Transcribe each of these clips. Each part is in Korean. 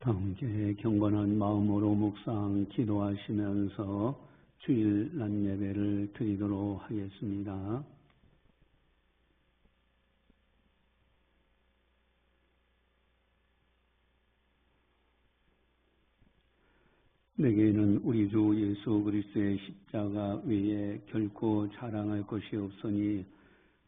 함께 경건한 마음으로 묵상 기도하시면서 주일 낮 예배를 드리도록 하겠습니다. 내게는 우리 주 예수 그리스도의 십자가 외에 결코 자랑할 것이 없으니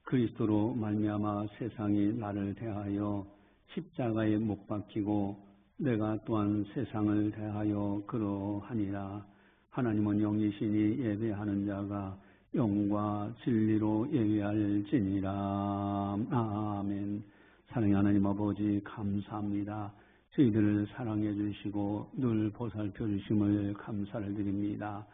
그리스도로 말미암아 세상이 나를 대하여 십자가에 못 박히고 내가 또한 세상을 대하여 그러하니라. 하나님은 영이시니 예배하는 자가 영과 진리로 예배할지니라. 아멘. 사랑의 하나님 아버지 감사합니다. 저희들을 사랑해 주시고 늘 보살펴 주심을 감사를 드립니다.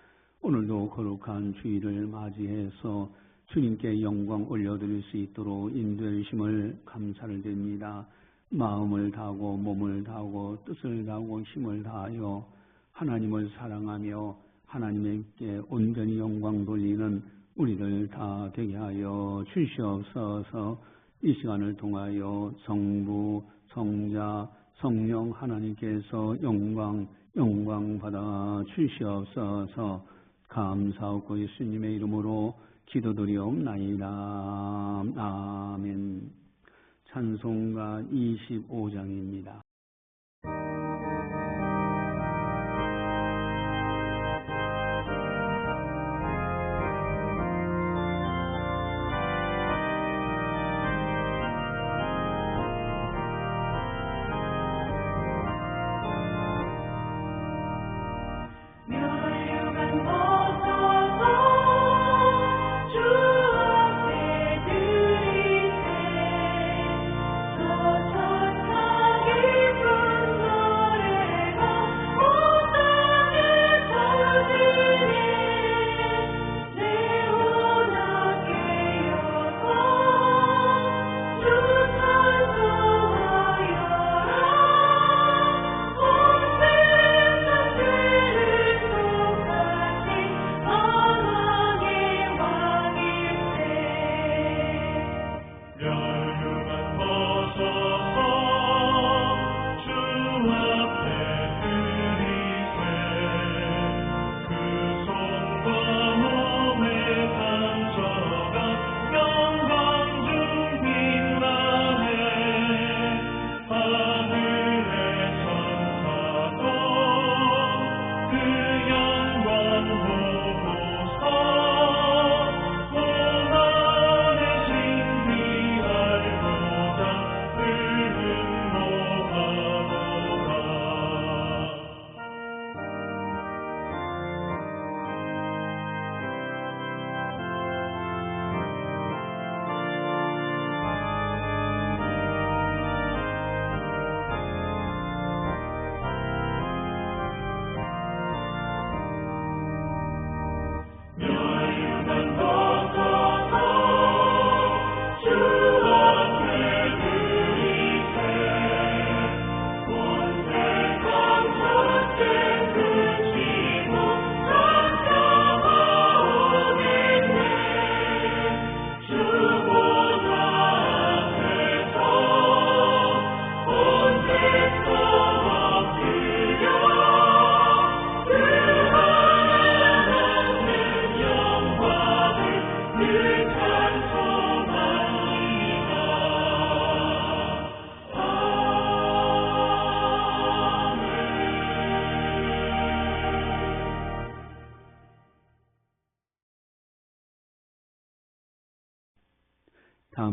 오늘도 거룩한 주일을 맞이해서 주님께 영광 올려드릴 수 있도록 인도해 주심을 감사를 드립니다. 마음을 다하고 몸을 다하고 뜻을 다하고 힘을 다하여 하나님을 사랑하며 하나님께 온전히 영광 돌리는 우리들 다 되게 하여 주시옵소서. 이 시간을 통하여 성부, 성자, 성령 하나님께서 영광 받아 주시옵소서. 감사하고 예수님의 이름으로 기도드리옵나이다. 아멘. 찬송가 25장입니다.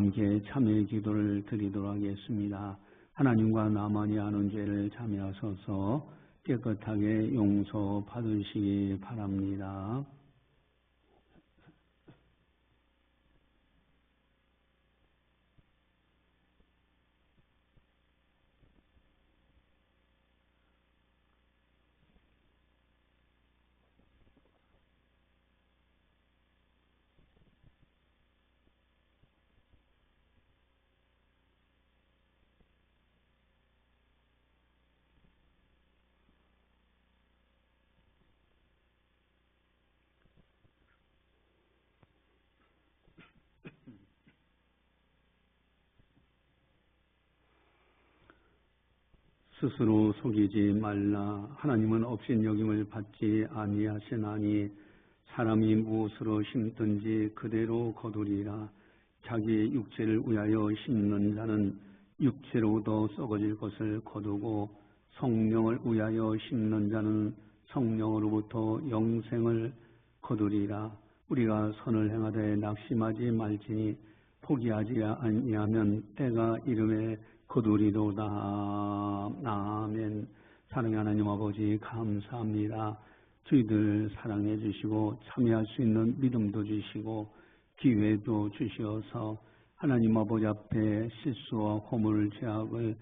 함께 참여의 기도를 드리도록 하겠습니다. 하나님과 나만이 아는 죄를 참여하셔서 깨끗하게 용서받으시기 바랍니다. 스스로 속이지 말라. 하나님은 업신여김을 받지 아니하시나니 사람이 무엇으로 심든지 그대로 거두리라. 자기의 육체를 위하여 심는 자는 육체로도 썩어질 것을 거두고 성령을 위하여 심는 자는 성령으로부터 영생을 거두리라. 우리가 선을 행하되 낙심하지 말지니 포기하지 아니하면 때가 이름에 거두리로다. 아멘. 사랑의 하나님 아버지 감사합니다. 저희들 사랑해 주시고 참여할 수 있는 믿음도 주시고 기회도 주시어서 하나님 아버지 앞에 실수와 허물 죄악을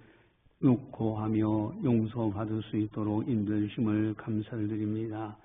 욕구하며 용서받을 수 있도록 인도해주심을 감사를 드립니다.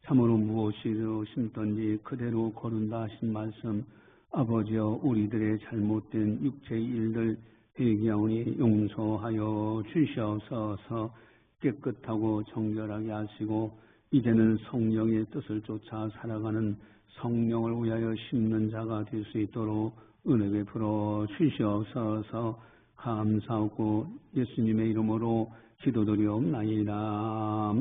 참으로 무엇이로 심든지 그대로 거둔다 하신 말씀, 아버지여 우리들의 잘못된 육체의 일들 회개하오니 용서하여 주시옵소서. 깨끗하고 정결하게 하시고 이제는 성령의 뜻을 쫓아 살아가는 성령을 위하여 심는 자가 될 수 있도록 은혜 베풀어 주시옵소서. 감사하고 예수님의 이름으로 기도드리옵나이다.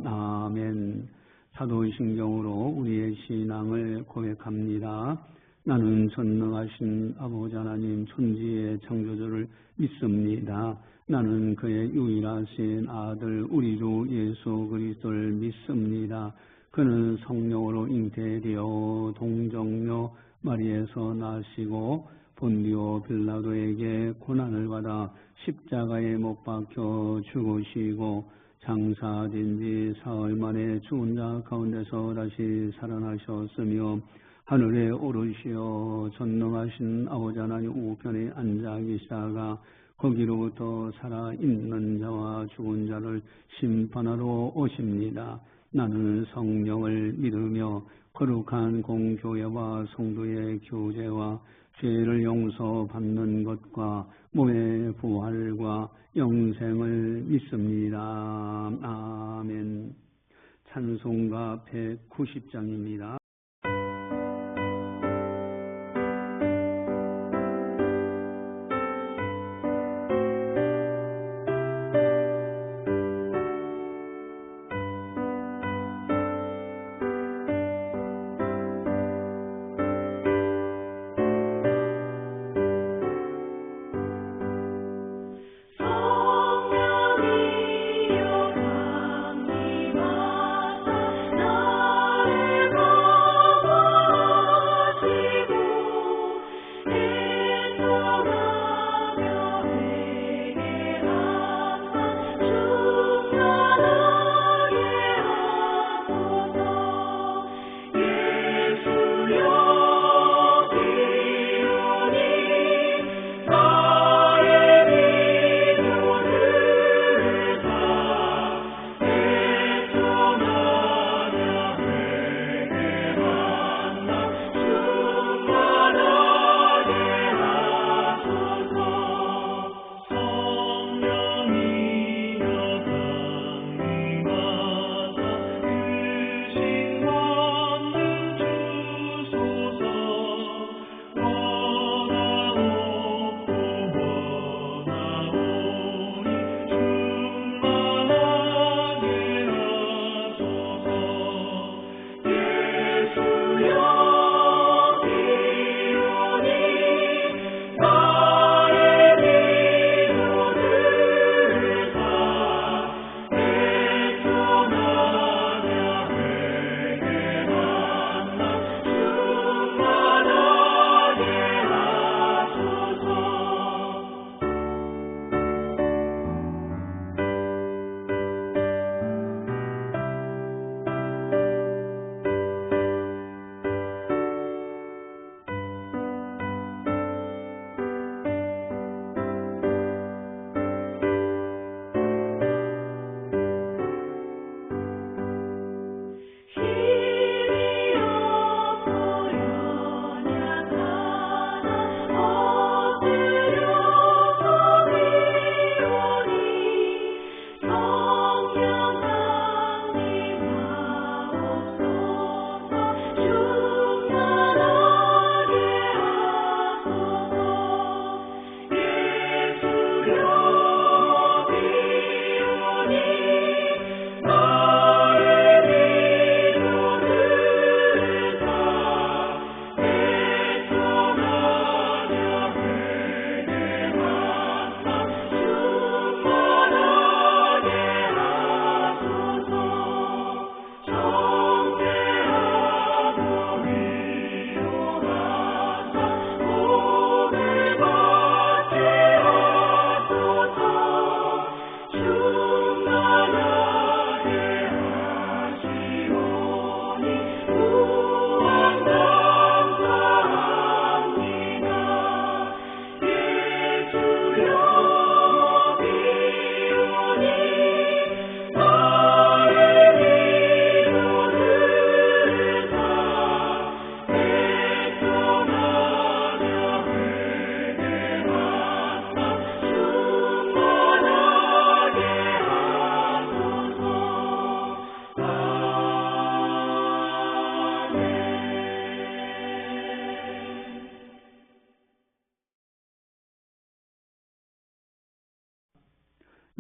아멘. 사도신경으로 우리의 신앙을 고백합니다. 나는 전능하신 아버지 하나님 천지의 창조주를 믿습니다. 나는 그의 유일하신 아들 우리 주 예수 그리스도를 믿습니다. 그는 성령으로 잉태되어 동정녀 마리에서 나시고 본디오 빌라도에게 고난을 받아 십자가에 못 박혀 죽으시고 장사된 지 사흘 만에 죽은 자 가운데서 다시 살아나셨으며 하늘에 오르시어 전능하신 아버지 하나님 우편에 앉아 계시다가 거기로부터 살아있는 자와 죽은 자를 심판하러 오십니다. 나는 성령을 믿으며 거룩한 공교회와 성도의 교제와 죄를 용서받는 것과 몸의 부활과 영생을 믿습니다. 아멘. 찬송가 190장입니다. 성령이여 강림하사 나를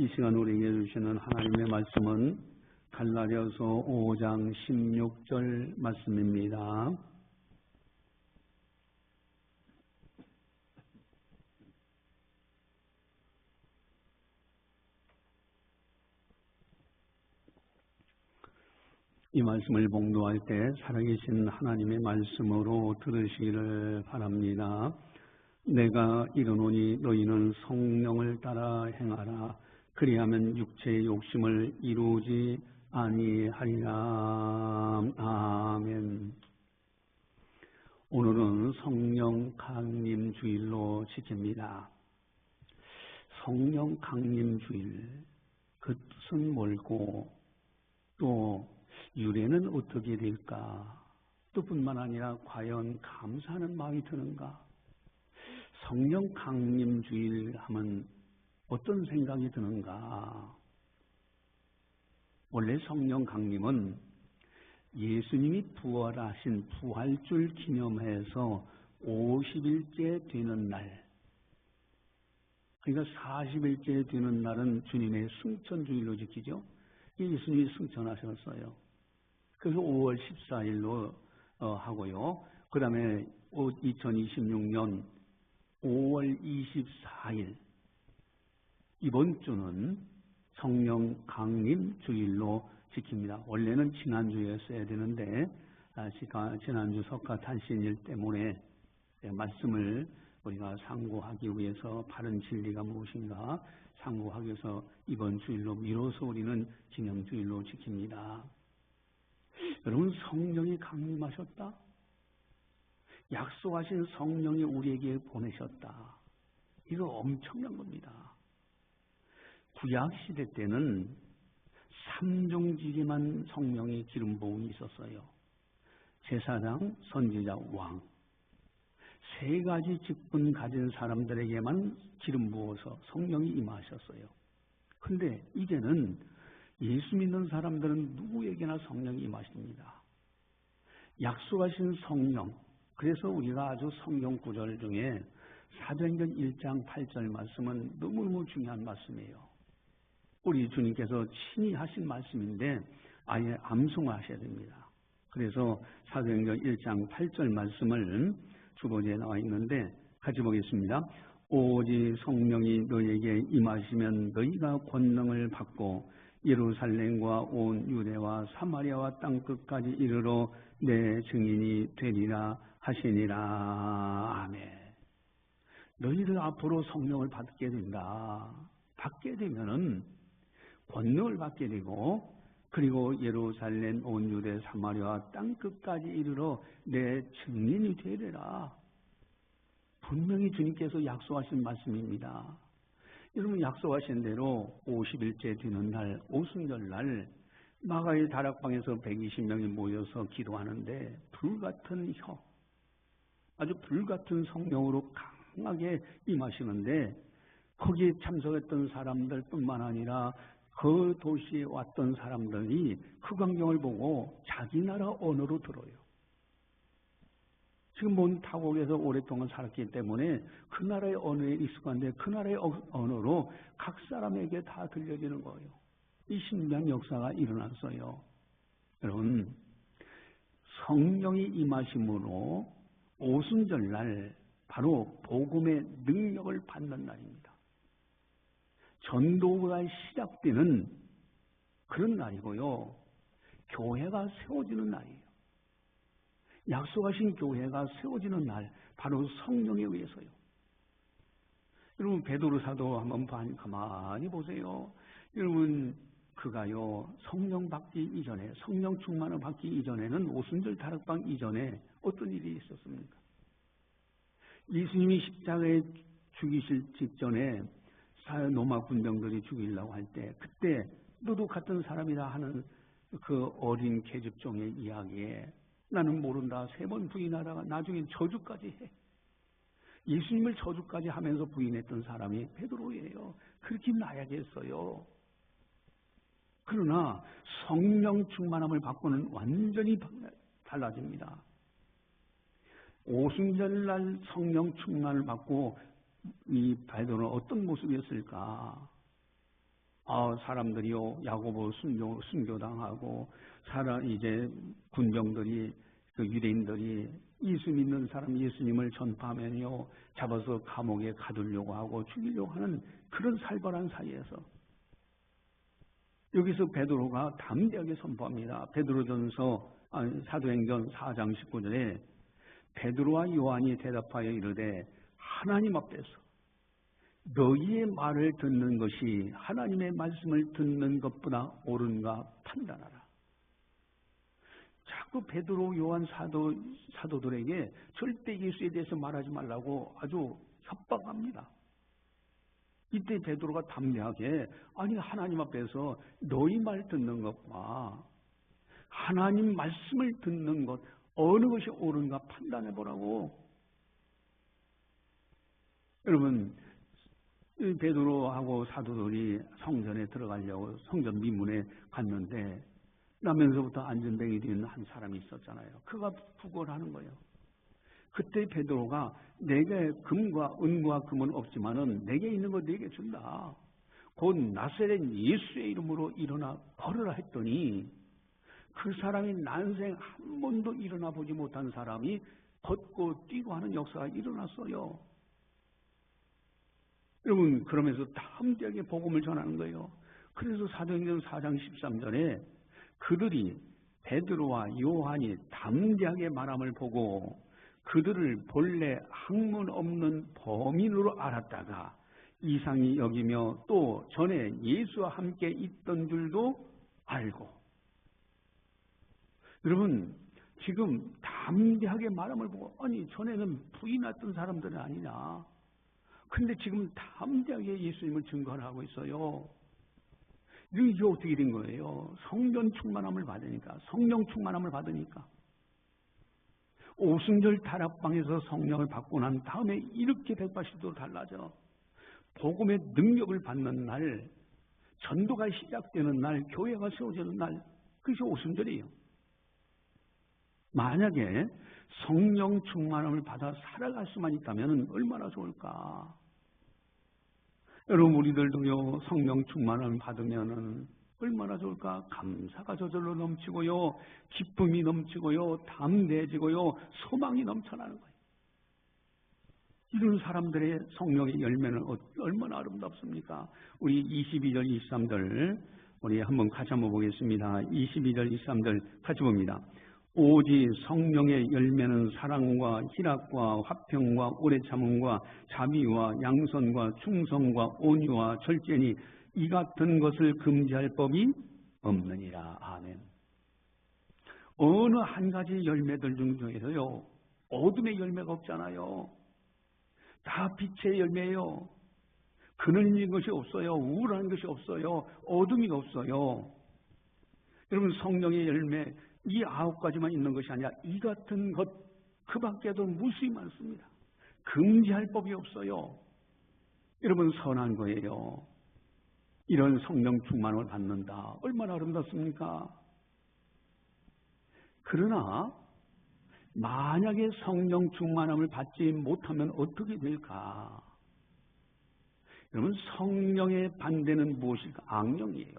이 시간 우리에게 주시는 하나님의 말씀은 갈라디아서 5장 16절 말씀입니다. 이 말씀을 봉독할 때 살아계신 하나님의 말씀으로 들으시기를 바랍니다. 내가 이르노니 너희는 성령을 따라 행하라. 그리하면 육체의 욕심을 이루지 아니하리라. 아멘. 오늘은 성령 강림 주일로 지킵니다. 성령 강림 주일, 그 뜻은 뭘고 또 유래는 어떻게 될까? 또 뿐만 아니라 과연 감사하는 마음이 드는가? 성령 강림 주일 하면 어떤 생각이 드는가? 원래 성령 강림은 예수님이 부활하신 부활절 기념해서 50일째 되는 날, 그러니까 40일째 되는 날은 주님의 승천주일로 지키죠. 예수님이 승천하셨어요. 그래서 5월 14일로 하고요. 그 다음에 2026년 5월 24일 이번 주는 성령 강림 주일로 지킵니다. 원래는 지난주였어야 되는데 지난주 석가탄신일 때문에 말씀을 우리가 상고하기 위해서 바른 진리가 무엇인가 상고하기 위해서 이번 주일로 미뤄서 우리는 기념주일로 지킵니다. 여러분, 성령이 강림하셨다. 약속하신 성령이 우리에게 보내셨다. 이거 엄청난 겁니다. 구약시대 때는 3종직에만 성령의 기름 부음이 있었어요. 제사장, 선지자, 왕. 3가지 직분 가진 사람들에게만 기름 부어서 성령이 임하셨어요. 근데 이제는 예수 믿는 사람들은 누구에게나 성령이 임하십니다. 약속하신 성령. 그래서 우리가 아주 성경 구절 중에 사도행전 1장 8절 말씀은 너무너무 중요한 말씀이에요. 우리 주님께서 친히 하신 말씀인데 아예 암송하셔야 됩니다. 그래서 사도행전 1장 8절 말씀을 주보지에 나와 있는데 같이 보겠습니다. 오직 성령이 너희에게 임하시면 너희가 권능을 받고 예루살렘과 온 유대와 사마리아와 땅끝까지 이르러 내 증인이 되리라 하시니라. 아멘. 너희들 앞으로 성령을 받게 된다. 받게 되면은 권능을 받게 되고 그리고 예루살렘 온 유대 사마리아와 땅끝까지 이르러 내 증인이 되리라. 분명히 주님께서 약속하신 말씀입니다. 여러분, 약속하신 대로 50일째 되는 날 오순절 날 마가의 다락방에서 120명이 모여서 기도하는데 불같은 혀, 아주 불같은 성령으로 강하게 임하시는데 거기에 참석했던 사람들뿐만 아니라 그 도시에 왔던 사람들이 그 광경을 보고 자기 나라 언어로 들어요. 지금 본 타국에서 오랫동안 살았기 때문에 그 나라의 언어에 익숙한데 그 나라의 언어로 각 사람에게 다 들려지는 거예요. 이 신비한 역사가 일어났어요. 여러분, 성령이 임하심으로 오순절날 바로 복음의 능력을 받는 날입니다. 전도가 시작되는 그런 날이고요. 교회가 세워지는 날이에요. 약속하신 교회가 세워지는 날, 바로 성령에 의해서요. 여러분, 베드로 사도 한번 가만히 보세요. 여러분, 그가요, 성령 받기 이전에, 성령 충만을 받기 이전에는 오순절 다락방 이전에 어떤 일이 있었습니까? 예수님이 십자가에 죽이실 직전에 로마 군병들이 죽이려고 할 때, 그때 너도 같은 사람이라 하는 그 어린 계집종의 이야기에 나는 모른다 3번 부인하다가 나중엔 저주까지 해. 예수님을 저주까지 하면서 부인했던 사람이 베드로예요. 그렇게 나야겠어요. 그러나 성령 충만함을 받고는 완전히 달라집니다. 오순절날 성령 충만을 받고 이 베드로는 어떤 모습이었을까? 사람들이요, 야고보 순교당하고, 이제 군병들이, 그 유대인들이 예수 믿는 사람 예수님을 전파하면요, 잡아서 감옥에 가두려고 하고 죽이려고 하는 그런 살벌한 사이에서, 여기서 베드로가 담대하게 선포합니다. 사도행전 4장 19절에 베드로와 요한이 대답하여 이르되 하나님 앞에서 너희의 말을 듣는 것이 하나님의 말씀을 듣는 것보다 옳은가 판단하라. 자꾸 베드로, 요한 사도들에게 절대 예수에 대해서 말하지 말라고 아주 협박합니다. 이때 베드로가 담대하게 하나님 앞에서 너희 말 듣는 것과 하나님 말씀을 듣는 것 어느 것이 옳은가 판단해 보라고. 여러분, 베드로하고 사도들이 성전에 들어가려고 성전 미문에 갔는데 나면서부터 안전뱅이 된 한 사람이 있었잖아요. 그가 부궐하는 거예요. 그때 베드로가 내게 은과 금은 없지만은 내게 있는 거 내게 준다. 곧 나사렛 예수의 이름으로 일어나 걸으라 했더니 그 사람이 난생 한 번도 일어나 보지 못한 사람이 걷고 뛰고 하는 역사가 일어났어요. 여러분, 그러면서 담대하게 복음을 전하는 거예요. 그래서 사도행전 4장 13절에 그들이 베드로와 요한이 담대하게 말함을 보고 그들을 본래 학문 없는 범인으로 알았다가 이상히 여기며 또 전에 예수와 함께 있던 줄도 알고. 여러분, 지금 담대하게 말함을 보고 전에는 부인했던 사람들은 아니냐. 근데 지금 담대하게 예수님을 증거하고 있어요. 이게 어떻게 된 거예요? 성령 충만함을 받으니까. 오순절 다락방에서 성령을 받고 난 다음에 이렇게 180도로 달라져. 복음의 능력을 받는 날, 전도가 시작되는 날, 교회가 세워지는 날, 그것이 오순절이에요. 만약에 성령 충만함을 받아 살아갈 수만 있다면 얼마나 좋을까. 여러분, 우리들도요, 성령 충만함을 받으면 얼마나 좋을까. 감사가 저절로 넘치고요, 기쁨이 넘치고요, 담대해지고요, 소망이 넘쳐나는 거예요. 이런 사람들의 성령의 열매는 얼마나 아름답습니까? 우리 22절, 23절 우리 같이 한번 보겠습니다. 22절, 23절 같이 봅니다. 오직 성령의 열매는 사랑과 희락과 화평과 오래 참음과 자비와 양선과 충성과 온유와 절제니 이 같은 것을 금지할 법이 없느니라. 아멘. 어느 한 가지 열매들 중에서요, 어둠의 열매가 없잖아요. 다 빛의 열매예요. 그늘진 것이 없어요. 우울한 것이 없어요. 어둠이 없어요. 여러분, 성령의 열매 이 9가지만 있는 것이 아니라 이 같은 것 그 밖에도 무수히 많습니다. 금지할 법이 없어요. 여러분, 선한 거예요. 이런 성령 충만을 받는다. 얼마나 아름답습니까? 그러나 만약에 성령 충만함을 받지 못하면 어떻게 될까? 여러분, 성령의 반대는 무엇일까? 악령이에요.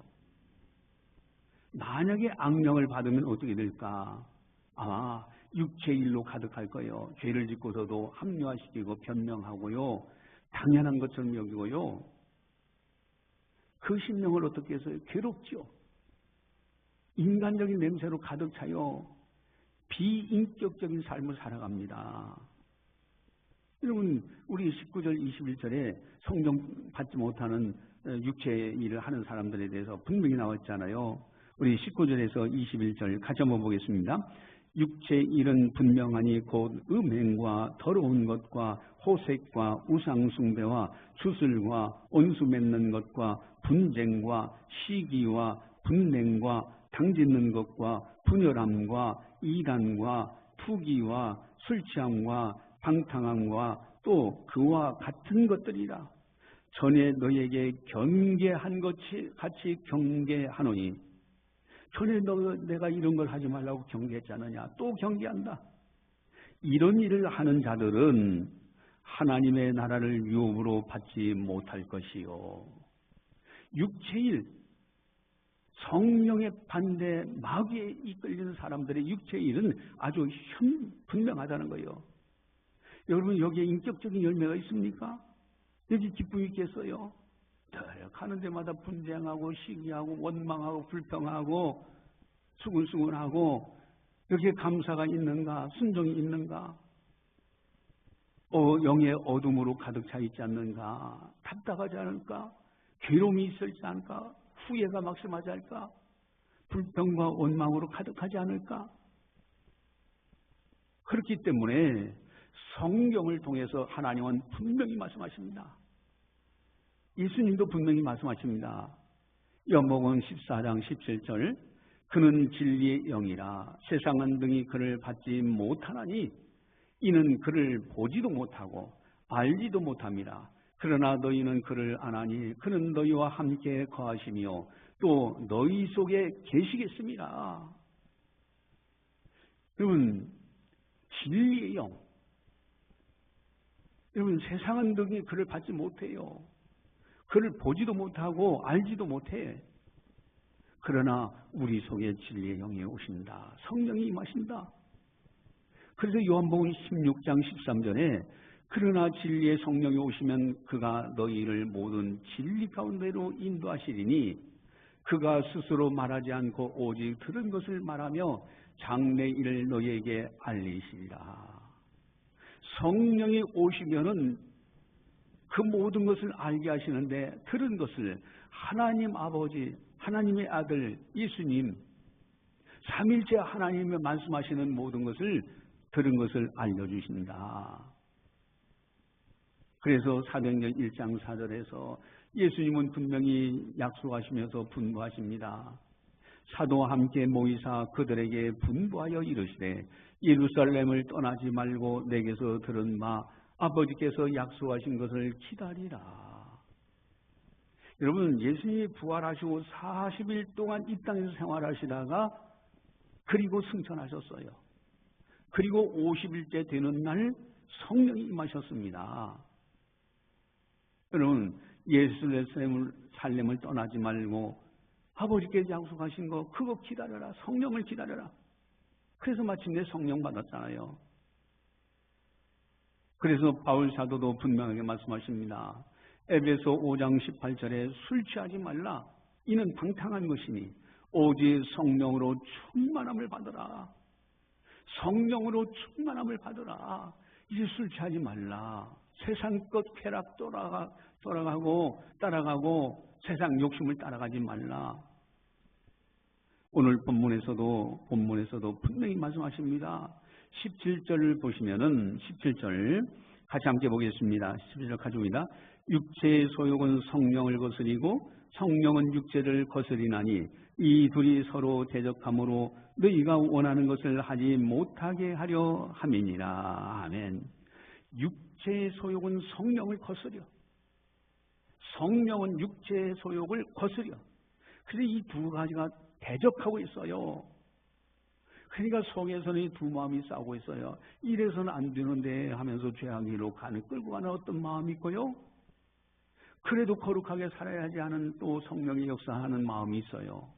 만약에 악령을 받으면 어떻게 될까? 아마 육체의 일로 가득할 거예요. 죄를 짓고서도 합리화시키고 변명하고요, 당연한 것처럼 여기고요, 그 심령을 어떻게 해서요? 괴롭죠. 인간적인 냄새로 가득 차요. 비인격적인 삶을 살아갑니다. 여러분, 우리 19절 21절에 성령 받지 못하는 육체의 일을 하는 사람들에 대해서 분명히 나와 있잖아요. 우리 19절에서 21절 같이 한번 보겠습니다. 육체의 일은 분명하니 곧 음행과 더러운 것과 호색과 우상숭배와 주술과 원수 맺는 것과 분쟁과 시기와 분냉과 당짓는 것과 분열함과 이단과 투기와 술취함과 방탕함과 또 그와 같은 것들이라. 전에 너에게 경계한 것이 같이 경계하노니, 전에 내가 이런 걸 하지 말라고 경계했지 않느냐? 또 경계한다. 이런 일을 하는 자들은 하나님의 나라를 유업으로 받지 못할 것이요. 육체일, 성령의 반대 마귀에 이끌리는 사람들의 육체의 일은 아주 분명하다는 거예요. 여러분, 여기에 인격적인 열매가 있습니까? 여기 기쁨이 있겠어요? 가는 데마다 분쟁하고 시기하고 원망하고 불평하고 수군수군하고 여기에 감사가 있는가? 순종이 있는가? 영의 어둠으로 가득 차 있지 않는가? 답답하지 않을까? 괴로움이 있을지 않을까? 후회가 막심하지 않을까? 불평과 원망으로 가득하지 않을까? 그렇기 때문에 성경을 통해서 하나님은 분명히 말씀하십니다. 예수님도 분명히 말씀하십니다. 요한복음 14장 17절, 그는 진리의 영이라 세상은 등이 그를 받지 못하나니 이는 그를 보지도 못하고 알지도 못함이라. 그러나 너희는 그를 아나니 그는 너희와 함께 거하시며 또 너희 속에 계시겠습니다. 여러분, 진리의 영, 여러분, 세상은 등이 그를 받지 못해요. 그를 보지도 못하고 알지도 못해. 그러나 우리 속에 진리의 영이 오신다. 성령이 임하신다. 그래서 요한복음 16장 13절에 그러나 진리의 성령이 오시면 그가 너희를 모든 진리 가운데로 인도하시리니 그가 스스로 말하지 않고 오직 들은 것을 말하며 장래 일을 너희에게 알리시리라. 성령이 오시면은 그 모든 것을 알게 하시는데 들은 것을 하나님 아버지, 하나님의 아들 예수님, 삼일째 하나님의 말씀하시는 모든 것을 들은 것을 알려주신다. 그래서 사도행전 1장 4절에서 예수님은 분명히 약속하시면서 분부하십니다. 사도와 함께 모이사 그들에게 분부하여 이르시되 예루살렘을 떠나지 말고 내게서 들은 바 아버지께서 약속하신 것을 기다리라. 여러분, 예수님이 부활하시고 40일 동안 이 땅에서 생활하시다가 그리고 승천하셨어요. 그리고 50일째 되는 날 성령이 임하셨습니다. 여러분, 예루살렘을 떠나지 말고 아버지께서 약속하신 거 그거 기다려라. 성령을 기다려라. 그래서 마침내 성령 받았잖아요. 그래서 바울 사도도 분명하게 말씀하십니다. 에베소 5장 18절에 술 취하지 말라. 이는 방탕한 것이니 오직 성령으로 충만함을 받으라. 성령으로 충만함을 받으라. 이제 술 취하지 말라. 세상 것 쾌락 따라가고 세상 욕심을 따라가지 말라. 오늘 본문에서도 분명히 말씀하십니다. 17절을 보시면은 17절 같이 함께 보겠습니다. 17절 가져옵니다. 육체의 소욕은 성령을 거스리고 성령은 육체를 거스리나니 이 둘이 서로 대적함으로 너희가 원하는 것을 하지 못하게 하려 함이니라. 아멘. 육체의 소욕은 성령을 거스려. 성령은 육체의 소욕을 거스려. 그래서 이 두 가지가 대적하고 있어요. 그러니까 속에서는 이 두 마음이 싸우고 있어요. 이래서는 안 되는데 하면서 죄악으로 끌고 가는 어떤 마음이 있고요. 그래도 거룩하게 살아야지 하는 또 성령의 역사하는 마음이 있어요.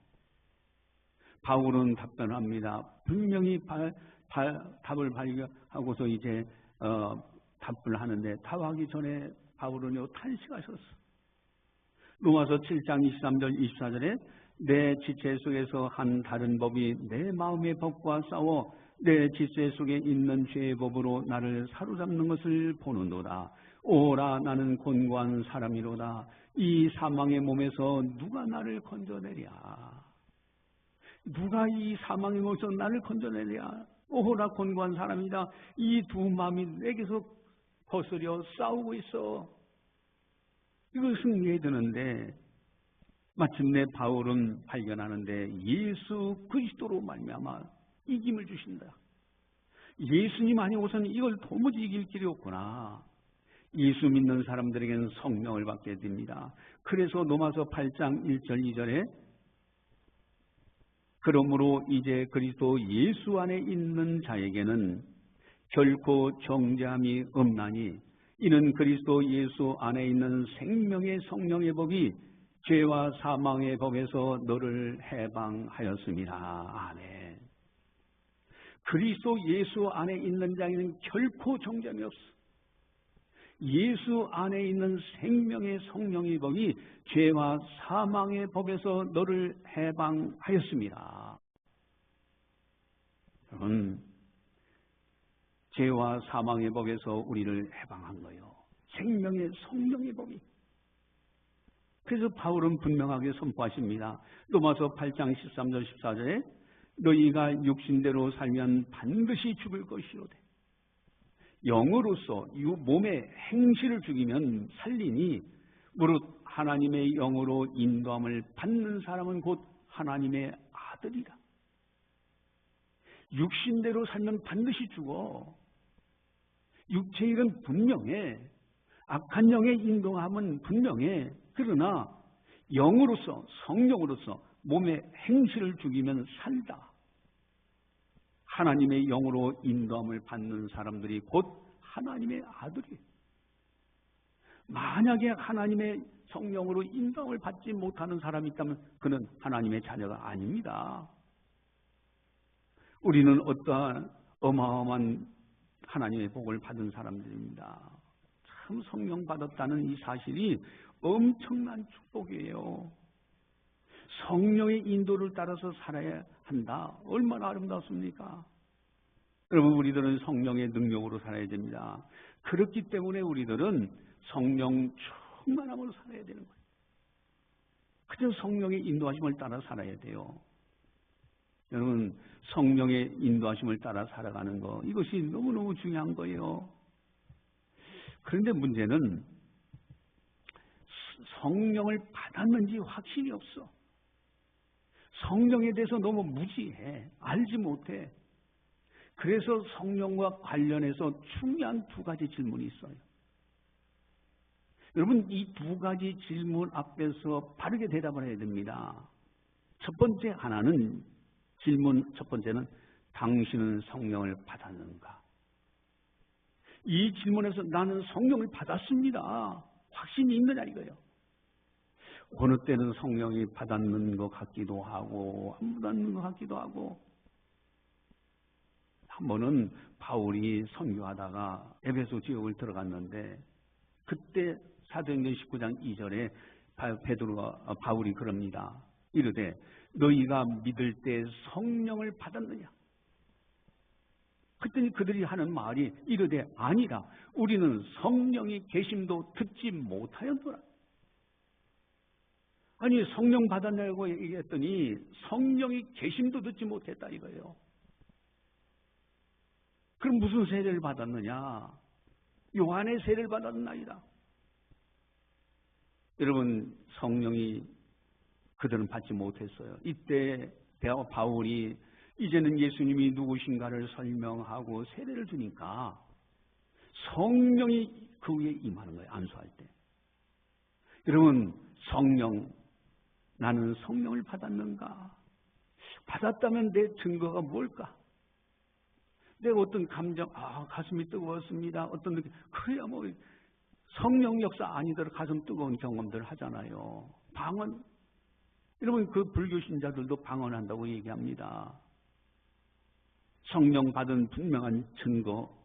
바울은 답변합니다. 분명히 답을 발견하고서 이제 답을 하는데 답하기 전에 바울은요 탄식하셨어. 로마서 7장 23절 24절에 내 지체 속에서 한 다른 법이 내 마음의 법과 싸워 내 지체 속에 있는 죄의 법으로 나를 사로잡는 것을 보는도다. 오라 나는 곤고한 사람이로다. 이 사망의 몸에서 누가 나를 건져내랴. 누가 이 사망의 몸에서 나를 건져내랴. 오라 곤고한 사람이다. 이 두 마음이 내게서 거스려 싸우고 있어. 이걸 승리해야 되는데 마침내 바울은 발견하는데 예수 그리스도로 말미암아 이김을 주신다. 예수님 아니고서는 이걸 도무지 이길 길이 없구나. 예수 믿는 사람들에게는 성령을 받게 됩니다. 그래서 로마서 8장 1절 2절에 그러므로 이제 그리스도 예수 안에 있는 자에게는 결코 정죄함이 없나니 이는 그리스도 예수 안에 있는 생명의 성령의 법이 죄와 사망의 법에서 너를 해방하였습니다. 아멘. 그리스도 예수 안에 있는 자에는 결코 정죄함이 없어. 예수 안에 있는 생명의 성령의 법이 죄와 사망의 법에서 너를 해방하였습니다. 여러분, 죄와 사망의 법에서 우리를 해방한 거예요. 생명의 성령의 법이. 그래서 바울은 분명하게 선포하십니다. 로마서 8장 13절 14절에 너희가 육신대로 살면 반드시 죽을 것이로되 영으로서 몸의 행실을 죽이면 살리니 무릇 하나님의 영으로 인도함을 받는 사람은 곧 하나님의 아들이라. 육신대로 살면 반드시 죽어. 육체의 일은 분명해. 악한 영의 인도함은 분명해. 그러나 영으로서, 성령으로서 몸의 행실을 죽이면 살다. 하나님의 영으로 인도함을 받는 사람들이 곧 하나님의 아들이에요. 만약에 하나님의 성령으로 인도함을 받지 못하는 사람이 있다면 그는 하나님의 자녀가 아닙니다. 우리는 어떠한 어마어마한 하나님의 복을 받은 사람들입니다. 참 성령 받았다는 이 사실이 엄청난 축복이에요. 성령의 인도를 따라서 살아야 한다. 얼마나 아름답습니까? 여러분, 우리들은 성령의 능력으로 살아야 됩니다. 그렇기 때문에 우리들은 성령 충만함으로 살아야 되는 거예요. 그저 성령의 인도하심을 따라 살아야 돼요. 여러분, 성령의 인도하심을 따라 살아가는 거, 이것이 너무너무 중요한 거예요. 그런데 문제는 성령을 받았는지 확신이 없어. 성령에 대해서 너무 무지해. 알지 못해. 그래서 성령과 관련해서 중요한 두 가지 질문이 있어요. 여러분, 이 두 가지 질문 앞에서 바르게 대답을 해야 됩니다. 첫 번째 하나는, 질문 첫 번째는 당신은 성령을 받았는가? 이 질문에서 나는 성령을 받았습니다. 확신이 있느냐 이거예요. 어느 때는 성령이 받았는 것 같기도 하고 안 받았는 것 같기도 하고. 한 번은 바울이 선교하다가 에베소 지역을 들어갔는데 그때 사도행전 19장 2절에 바울이 그럽니다. 이르되 너희가 믿을 때 성령을 받았느냐? 그랬더니 그들이 하는 말이 이르되 아니라 우리는 성령이 계심도 듣지 못하였노라. 아니, 성령 받았냐고 얘기했더니 성령이 계심도 듣지 못했다 이거예요. 그럼 무슨 세례를 받았느냐? 요한의 세례를 받았나이다. 여러분, 성령이 그들은 받지 못했어요. 이때 바울이 이제는 예수님이 누구신가를 설명하고 세례를 주니까 성령이 그 위에 임하는 거예요. 안수할 때. 여러분, 성령, 나는 성령을 받았는가? 받았다면 내 증거가 뭘까? 내가 어떤 감정, 가슴이 뜨거웠습니다. 어떤 느낌, 그래야 뭐 성령 역사 아니더라도 가슴 뜨거운 경험들을 하잖아요. 방언, 여러분, 그 불교 신자들도 방언한다고 얘기합니다. 성령 받은 분명한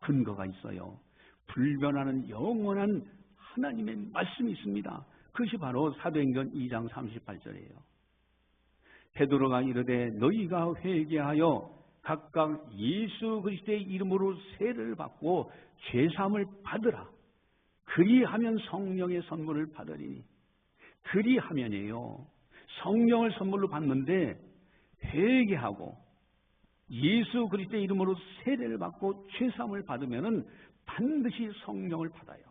근거가 있어요. 불변하는 영원한 하나님의 말씀이 있습니다. 그것이 바로 사도행전 2장 38절이에요. 베드로가 이르되 너희가 회개하여 각각 예수 그리스도의 이름으로 세례를 받고 죄사함을 받으라. 그리하면 성령의 선물을 받으리니. 그리하면이에요. 성령을 선물로 받는데 회개하고 예수 그리스도의 이름으로 세례를 받고 죄사함을 받으면은 반드시 성령을 받아요.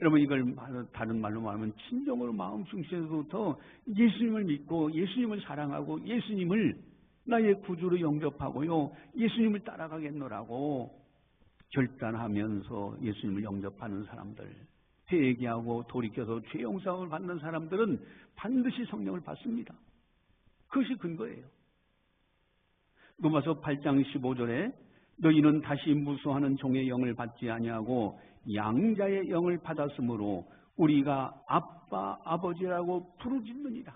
여러분, 이걸 다른 말로 말하면 진정으로 마음 중심에서부터 예수님을 믿고 예수님을 사랑하고 예수님을 나의 구주로 영접하고요, 예수님을 따라가겠노라고 결단하면서 예수님을 영접하는 사람들, 회개하고 돌이켜서 죄 용서를 받는 사람들은 반드시 성령을 받습니다. 그것이 근거예요. 로마서 8장 15절에 너희는 다시 무수하는 종의 영을 받지 아니하고 양자의 영을 받았으므로 우리가 아빠, 아버지라고 부르짖느니라.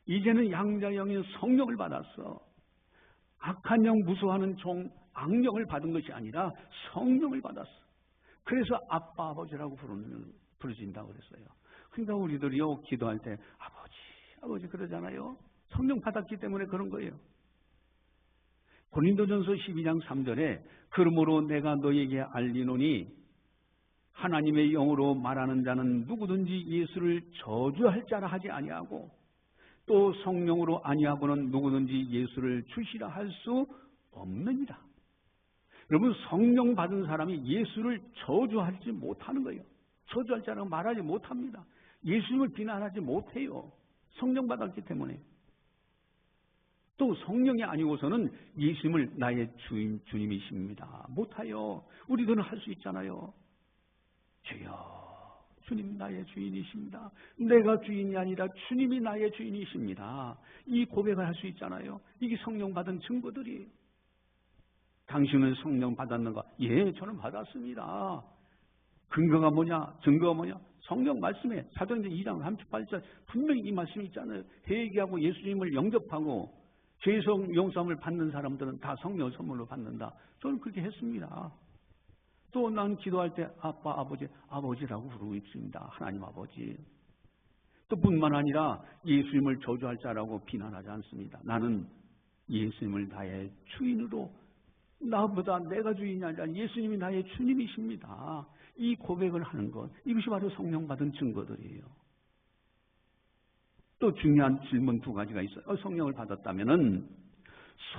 이제는 양자영인 성령을 받았어. 악한 영 무수하는 종, 악령을 받은 것이 아니라 성령을 받았어. 그래서 아빠, 아버지라고 부르짖는다고 그랬어요. 그러니까 우리들이요, 기도할 때 아버지, 아버지 그러잖아요. 성령 받았기 때문에 그런 거예요. 고린도전서 12장 3절에 그러므로 내가 너에게 알리노니 하나님의 영으로 말하는 자는 누구든지 예수를 저주할 자라 하지 아니하고 또 성령으로 아니하고는 누구든지 예수를 주시라 할 수 없느니라. 여러분, 성령 받은 사람이 예수를 저주하지 못하는 거예요. 저주할 자라고 말하지 못합니다. 예수님을 비난하지 못해요. 성령 받았기 때문에. 또 성령이 아니고서는 예수님을 나의 주님이십니다. 못해요. 우리들은 할 수 있잖아요. 주여, 주님 나의 주인이십니다. 내가 주인이 아니라 주님이 나의 주인이십니다. 이 고백을 할 수 있잖아요. 이게 성령 받은 증거들이에요. 당신은 성령 받았는가? 예, 저는 받았습니다. 근거가 뭐냐? 증거가 뭐냐? 성령 말씀에 사도행전 2장 38절 분명히 이 말씀이 있잖아요. 회개하고 예수님을 영접하고 죄성 용서함을 받는 사람들은 다 성령을 선물로 받는다. 저는 그렇게 했습니다. 또 난 기도할 때 아빠, 아버지, 아버지라고 부르고 있습니다. 하나님 아버지. 또 뿐만 아니라 예수님을 저주할 자라고 비난하지 않습니다. 나는 예수님을 나의 주인으로, 나보다 내가 주인이 아니라 예수님이 나의 주님이십니다. 이 고백을 하는 것, 이것이 바로 성령 받은 증거들이에요. 또 중요한 질문 두 가지가 있어요. 성령을 받았다면은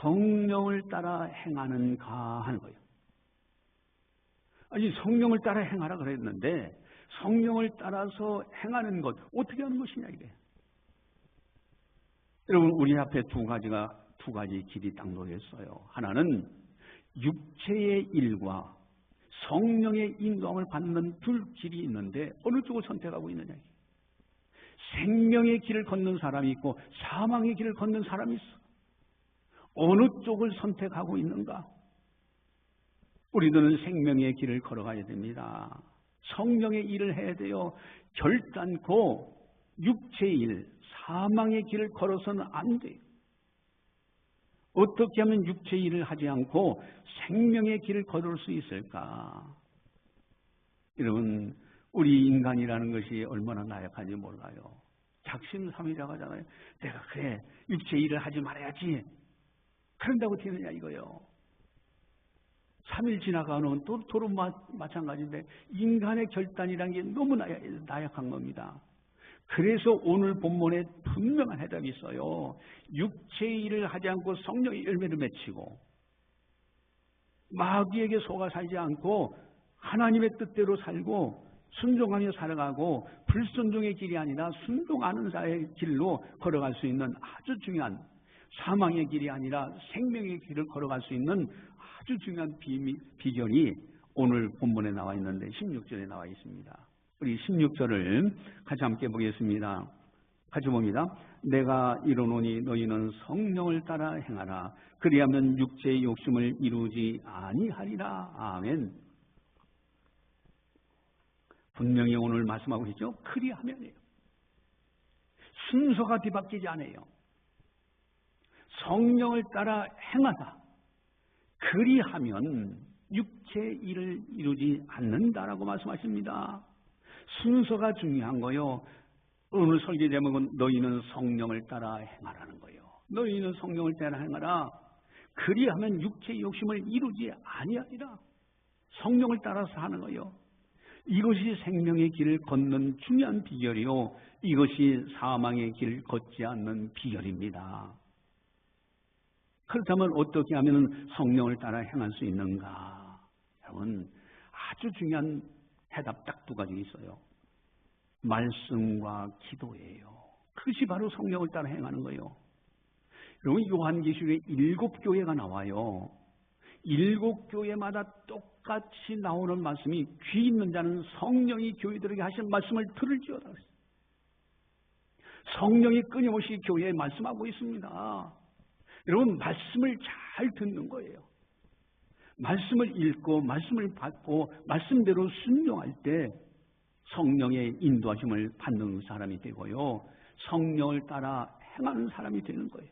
성령을 따라 행하는가 하는 거예요. 아니, 성령을 따라 행하라 그랬는데 성령을 따라서 행하는 것 어떻게 하는 것이냐 이게. 여러분, 우리 앞에 두 가지 길이 딱 놓였어요. 하나는 육체의 일과 성령의 인도함을 받는 둘 길이 있는데 어느 쪽을 선택하고 있느냐. 생명의 길을 걷는 사람이 있고 사망의 길을 걷는 사람이 있어. 어느 쪽을 선택하고 있는가? 우리들은 생명의 길을 걸어가야 됩니다. 성령의 일을 해야 돼요. 결단코 육체의 일, 사망의 길을 걸어서는 안 돼요. 어떻게 하면 육체의 일을 하지 않고 생명의 길을 걸을 수 있을까? 여러분, 우리 인간이라는 것이 얼마나 나약한지 몰라요. 작심삼일이라고 하잖아요. 내가 그래, 육체의 일을 하지 말아야지. 그런다고 되느냐 이거요. 3일 지나가는 도로 마찬가지인데 인간의 결단이라는 게 너무 나약한 겁니다. 그래서 오늘 본문에 분명한 해답이 있어요. 육체의 일을 하지 않고 성령의 열매를 맺히고 마귀에게 속아 살지 않고 하나님의 뜻대로 살고 순종하며 살아가고 불순종의 길이 아니라 순종하는 자의 길로 걸어갈 수 있는 아주 중요한, 사망의 길이 아니라 생명의 길을 걸어갈 수 있는 아주 중요한 비결이 오늘 본문에 나와 있는데 16절에 나와 있습니다. 우리 16절을 같이 함께 보겠습니다. 같이 봅니다. 내가 이르노니 너희는 성령을 따라 행하라. 그리하면 육체의 욕심을 이루지 아니하리라. 아멘. 분명히 오늘 말씀하고 있죠. 그리하면이에요. 순서가 뒤바뀌지 않아요. 성령을 따라 행하다. 그리하면 육체의 일을 이루지 않는다라고 말씀하십니다. 순서가 중요한 거요. 오늘 설계 제목은 너희는 성령을 따라 행하라는 거예요. 너희는 성령을 따라 행하라. 그리하면 육체의 욕심을 이루지 아니하리라. 성령을 따라서 하는 거예요. 이것이 생명의 길을 걷는 중요한 비결이요. 이것이 사망의 길을 걷지 않는 비결입니다. 그렇다면 어떻게 하면 성령을 따라 행할 수 있는가? 여러분, 아주 중요한 해답 딱 두 가지 있어요. 말씀과 기도예요. 그것이 바로 성령을 따라 행하는 거예요. 여러분, 요한계시록에 7교회가 나와요. 7교회마다 똑같이 나오는 말씀이 귀 있는 자는 성령이 교회들에게 하신 말씀을 들을지어다. 성령이 끊임없이 교회에 말씀하고 있습니다. 여러분, 말씀을 잘 듣는 거예요. 말씀을 읽고 말씀을 받고 말씀대로 순종할 때 성령의 인도하심을 받는 사람이 되고요. 성령을 따라 행하는 사람이 되는 거예요.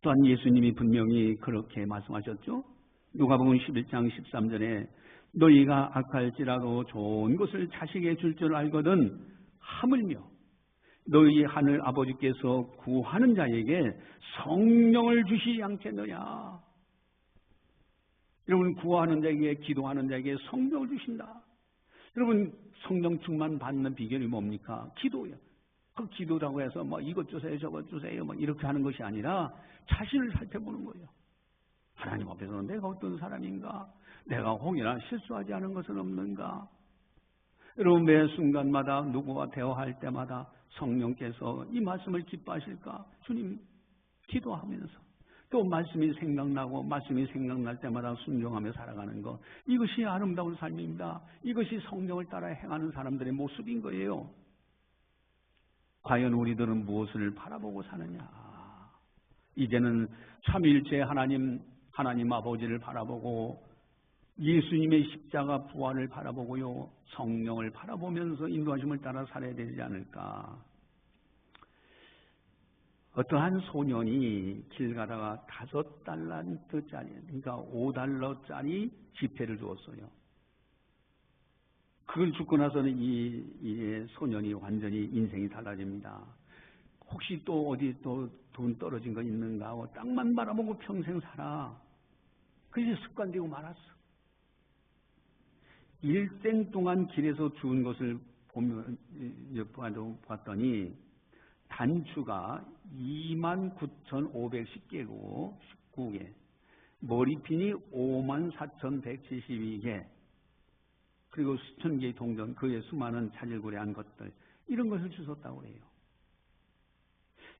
또한 예수님이 분명히 그렇게 말씀하셨죠. 누가복음 11장 13절에 너희가 악할지라도 좋은 것을 자식에게 줄 줄 알거든 하물며 너희 하늘 아버지께서 구하는 자에게 성령을 주시지 않겠느냐. 여러분, 구하는 자에게, 기도하는 자에게 성령을 주신다. 여러분, 성령 충만 받는 비결이 뭡니까? 기도예요. 그 기도라고 해서 뭐 이것 주세요, 저것 주세요, 뭐 이렇게 하는 것이 아니라 자신을 살펴보는 거예요. 하나님 앞에서 내가 어떤 사람인가? 내가 혹이나 실수하지 않은 것은 없는가? 여러분, 매 순간마다 누구와 대화할 때마다 성령께서 이 말씀을 기뻐하실까? 주님, 기도하면서 또 말씀이 생각나고 말씀이 생각날 때마다 순종하며 살아가는 것, 이것이 아름다운 삶입니다. 이것이 성령을 따라 행하는 사람들의 모습인 거예요. 과연 우리들은 무엇을 바라보고 사느냐? 이제는 삼위일체 하나님 아버지를 바라보고 예수님의 십자가 부활을 바라보고요, 성령을 바라보면서 인도하심을 따라 살아야 되지 않을까. 어떠한 소년이 길 가다가 $5짜리, 그러니까 $5짜리 지폐를 주었어요. 그걸 죽고 나서는 이 소년이 완전히 인생이 달라집니다. 혹시 또 어디 또 돈 떨어진 거 있는가 하고 땅만 바라보고 평생 살아. 그게 습관되고 말았어. 일생 동안 길에서 주운 것을 봤더니 단추가 29,519개, 머리핀이 54,172개, 그리고 수천 개의 동전, 그의 수많은 자질구레한 것들, 이런 것을 주셨다고 해요.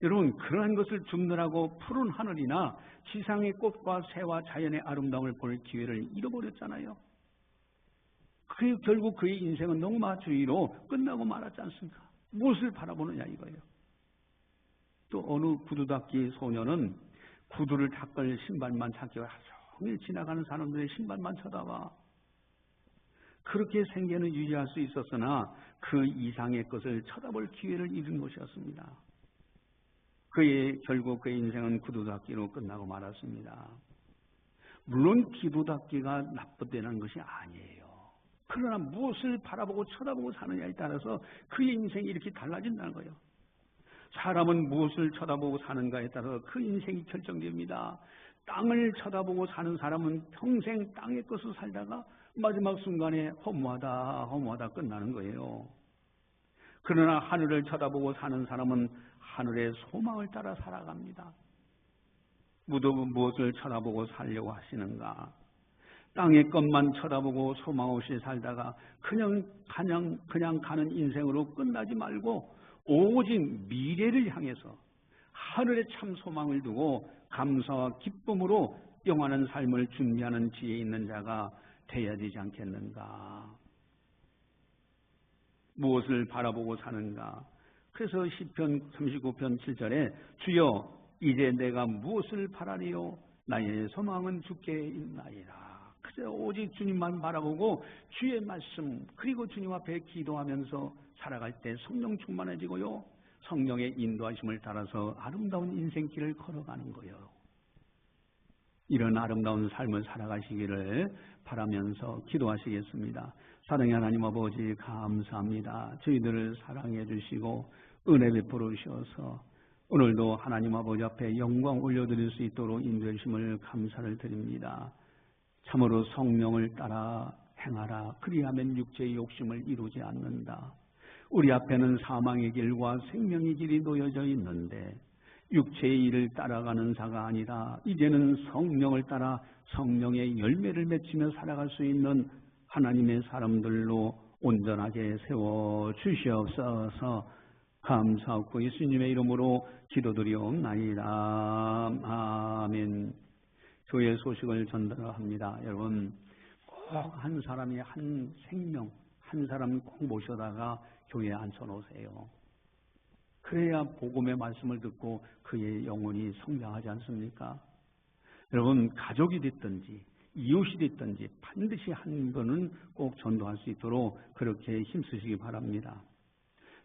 여러분, 그러한 것을 줍느라고 푸른 하늘이나 지상의 꽃과 새와 자연의 아름다움을 볼 기회를 잃어버렸잖아요. 결국 그의 인생은 농마주의로 끝나고 말았지 않습니까? 무엇을 바라보느냐 이거예요. 또 어느 구두 닦기 소녀는 구두를 닦을 신발만 찾기 위해 하루 종일 지나가는 사람들의 신발만 쳐다봐. 그렇게 생계는 유지할 수 있었으나 그 이상의 것을 쳐다볼 기회를 잃은 것이었습니다. 결국 그의 인생은 구두 닦기로 끝나고 말았습니다. 물론 기도 닦기가 나쁘다는 것이 아니에요. 그러나 무엇을 바라보고 쳐다보고 사느냐에 따라서 그의 인생이 이렇게 달라진다는 거예요. 사람은 무엇을 쳐다보고 사는가에 따라서 그 인생이 결정됩니다. 땅을 쳐다보고 사는 사람은 평생 땅의 것을 살다가 마지막 순간에 허무하다 끝나는 거예요. 그러나 하늘을 쳐다보고 사는 사람은 하늘의 소망을 따라 살아갑니다. 무엇을 쳐다보고 살려고 하시는가? 땅의 것만 쳐다보고 소망 없이 살다가 그냥 가는 인생으로 끝나지 말고 오직 미래를 향해서 하늘의 참 소망을 두고 감사와 기쁨으로 영원한 삶을 준비하는 지혜 있는 자가 되어야 되지 않겠는가? 무엇을 바라보고 사는가? 그래서 시편 39편 7절에 주여 이제 내가 무엇을 바라리요? 나의 소망은 주께 있나이다. 그래서 오직 주님만 바라보고 주의 말씀 그리고 주님 앞에 기도하면서 살아갈 때 성령 충만해지고요, 성령의 인도하심을 따라서 아름다운 인생길을 걸어가는 거예요. 이런 아름다운 삶을 살아가시기를 바라면서 기도하시겠습니다. 사랑의 하나님 아버지, 감사합니다. 저희들을 사랑해 주시고 은혜 베풀어 주셔서 오늘도 하나님 아버지 앞에 영광 올려드릴 수 있도록 인도해 주심을 감사를 드립니다. 참으로 성령을 따라 행하라. 그리하면 육체의 욕심을 이루지 않는다. 우리 앞에는 사망의 길과 생명의 길이 놓여져 있는데 육체의 일을 따라가는 자가 아니라 이제는 성령을 따라 성령의 열매를 맺히며 살아갈 수 있는 하나님의 사람들로 온전하게 세워주시옵소서. 감사하고 예수님의 이름으로 기도드리옵나이다. 아멘. 교회 소식을 전달합니다. 여러분, 꼭 한 사람이 한 생명, 한 사람 꼭 모셔다가 교회에 앉혀놓으세요. 그래야 복음의 말씀을 듣고 그의 영혼이 성장하지 않습니까? 여러분, 가족이 됐든지 이웃이 됐든지 반드시 한 번은 꼭 전도할 수 있도록 그렇게 힘쓰시기 바랍니다.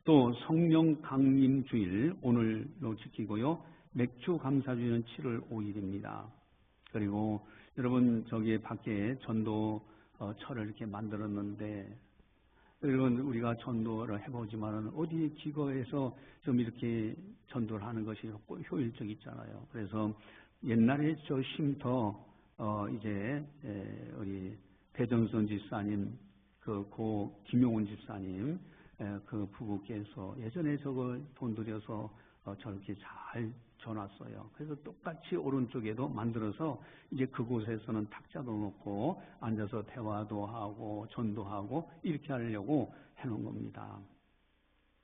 또 성령 강림 주일 오늘로 지키고요. 맥주 감사주일은 7월 5일입니다. 그리고 여러분 저기 밖에 전도처를 이렇게 만들었는데 여러분 우리가 전도를 해보지만은 어디 기거에서 좀 이렇게 전도를 하는 것이 효율적이 있잖아요. 그래서 옛날에 저 쉼터 이제 우리 배정선 집사님 고 김용훈 집사님 그 부부께서 예전에 저거 돈 들여서 저렇게 잘 줘놨어요. 그래서 똑같이 오른쪽에도 만들어서 이제 그곳에서는 탁자도 놓고 앉아서 대화도 하고 전도하고 이렇게 하려고 해놓은 겁니다.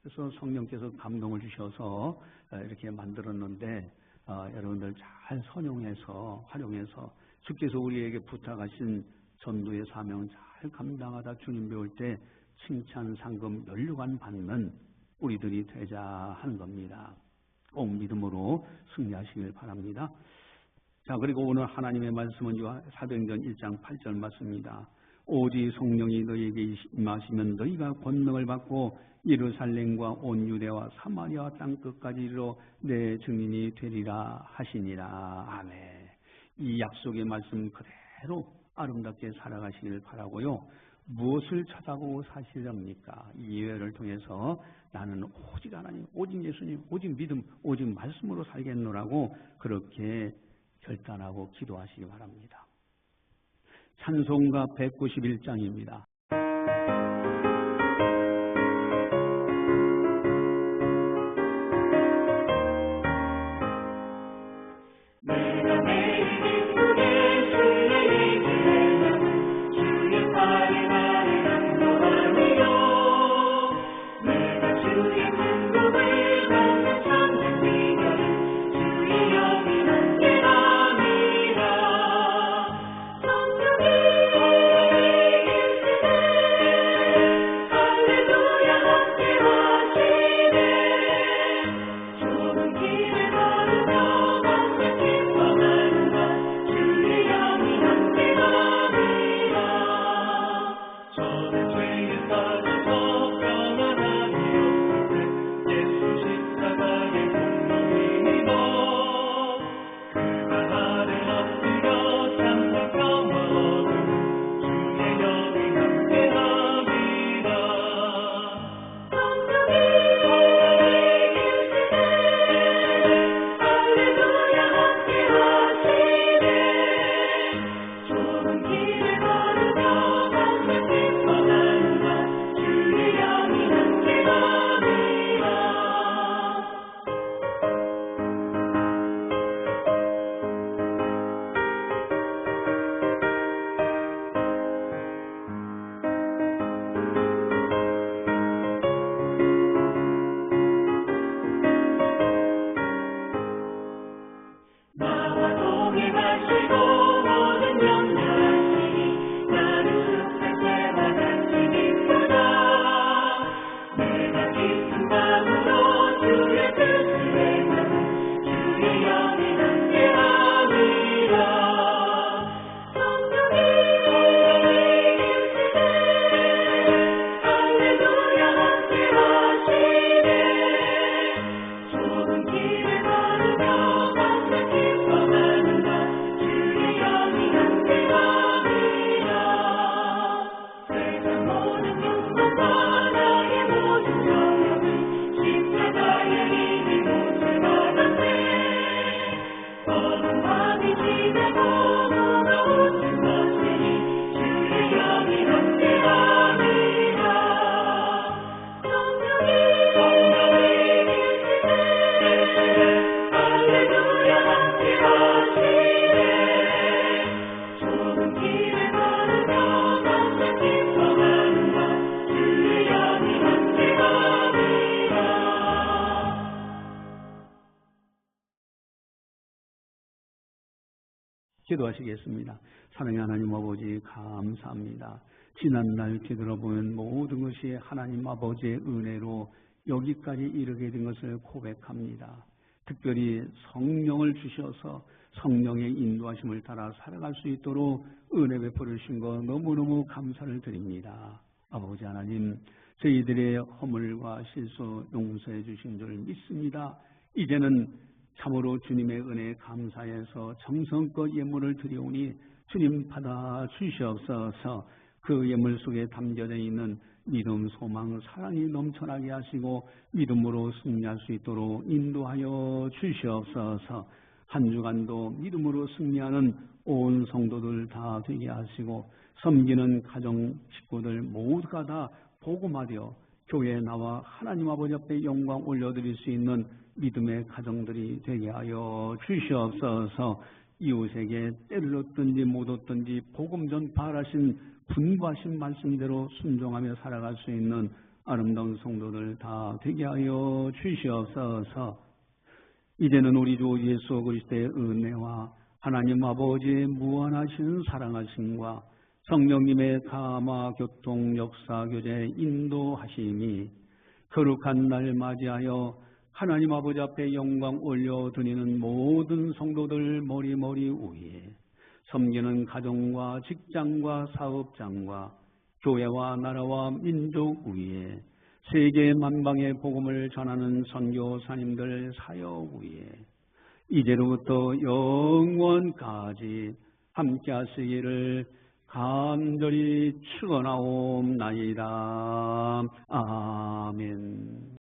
그래서 성령께서 감동을 주셔서 이렇게 만들었는데 여러분들 잘 선용해서 활용해서 주께서 우리에게 부탁하신 전도의 사명을 잘 감당하다 주님 배울 때 칭찬 상금 연류관 받는 우리들이 되자 하는 겁니다. 꼭 믿음으로 승리하시길 바랍니다. 자, 그리고 오늘 하나님의 말씀은 사도행전 1장 8절 말씀입니다. 오직 성령이 너희에게 임하시면 너희가 권능을 받고 예루살렘과 온 유대와 사마리아 땅 끝까지 이르러 내 증인이 되리라 하시니라. 아멘. 이 약속의 말씀 그대로 아름답게 살아가시길 바라고요. 무엇을 쳐다보고 사시렵니까? 이 예외를 통해서 나는 오직 하나님, 오직 예수님, 오직 믿음, 오직 말씀으로 살겠노라고 그렇게 결단하고 기도하시기 바랍니다. 찬송가 191장입니다. 기도하시겠습니다. 사랑의 하나님 아버지 감사합니다. 지난날 뒤돌아보면 모든 것이 하나님 아버지의 은혜로 여기까지 이르게 된 것을 고백합니다. 특별히 성령을 주셔서 성령의 인도하심을 따라 살아갈 수 있도록 은혜 베풀어 주신 것 너무너무 감사를 드립니다. 아버지 하나님, 저희들의 허물과 실수 용서해 주신 줄 믿습니다. 이제는 참으로 주님의 은혜에 감사해서 정성껏 예물을 드리오니 주님 받아 주시옵소서. 그 예물 속에 담겨져 있는 믿음, 소망, 사랑이 넘쳐나게 하시고 믿음으로 승리할 수 있도록 인도하여 주시옵소서. 한 주간도 믿음으로 승리하는 온 성도들 다 되게 하시고 섬기는 가정 식구들 모두가 다 복음화되어 교회에 나와 하나님 아버지 앞에 영광 올려드릴 수 있는 믿음의 가정들이 되게 하여 주시옵소서. 이웃에게 때를 얻든지 못 얻든지 복음 전파하신 분부하신 말씀대로 순종하며 살아갈 수 있는 아름다운 성도들 다 되게 하여 주시옵소서. 이제는 우리 주 예수 그리스도의 은혜와 하나님 아버지의 무한하신 사랑하심과 성령님의 감화 교통 역사 교제 인도하심이 거룩한 날 맞이하여 하나님 아버지 앞에 영광 올려드리는 모든 성도들 머리 위에 섬기는 가정과 직장과 사업장과 교회와 나라와 민족 위에 세계 만방의 복음을 전하는 선교사님들 사역 위에 이제로부터 영원까지 함께 하시기를 간절히 축원하옵나이다. 아멘.